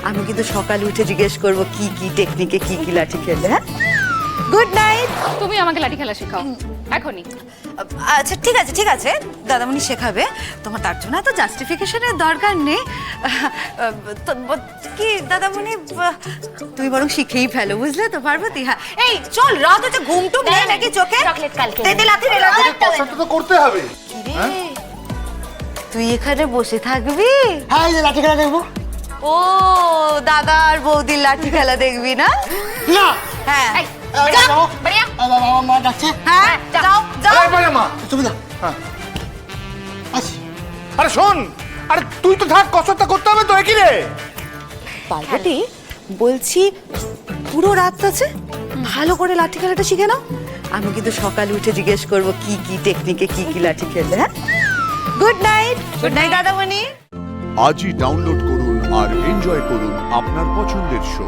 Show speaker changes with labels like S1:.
S1: আমি কিন্তু সকালে উঠে জিজ্ঞেস করব কি কি টেকনিকে কি কি লাঠি খেলবে। হ্যাঁ, গুড নাইট।
S2: তুমি আমাকে লাঠি খেলা শেখাও এখনই।
S1: আচ্ছা ঠিক আছে দাদামণি শেখাবে, তোমার তার জন্য এত জাস্টিফিকেশনের দরকার নেই। কি দাদামণি, তুমি বরং শিখেই ফেলো, বুঝলে তো পার্বতী? হ্যাঁ, এই চল, রাত হচ্ছে, ঘুমটুম নেই নাকি চোখে?
S2: চকলেট কালকে
S1: দে লাঠি দে লাঠি।
S3: কষ্টটা তো করতে হবে।
S1: তুই এখানে বসে থাকবি?
S3: হ্যাঁ, এই যে লাঠি খেলা দেখবো।
S1: ও দাদা আর বৌদির লাঠি খেলা দেখবি না?
S3: না,
S1: হ্যাঁ
S3: যাও।
S2: বাড়িয়া
S3: বাবা মা ডাকছে।
S1: হ্যাঁ যাও যাও।
S4: মা
S3: তুমি না। আসি।
S4: আরে শোন, আরে তুই তো থাক, কসরতটা করতে হবে তো, একই রে।
S1: পার্বতী বলছি, পুরো রাত আছে, ভালো করে লাঠি খেলাটা শিখে নাও। আমি কিন্তু সকালে উঠে জিজ্ঞেস করব কি কি টেকনিকে কি কি লাঠি খেলবে। হ্যাঁ, গুড নাইট দাদামণি।
S5: আজই ডাউনলোড করুন আর এনজয় করুন আপনার পছন্দের শো।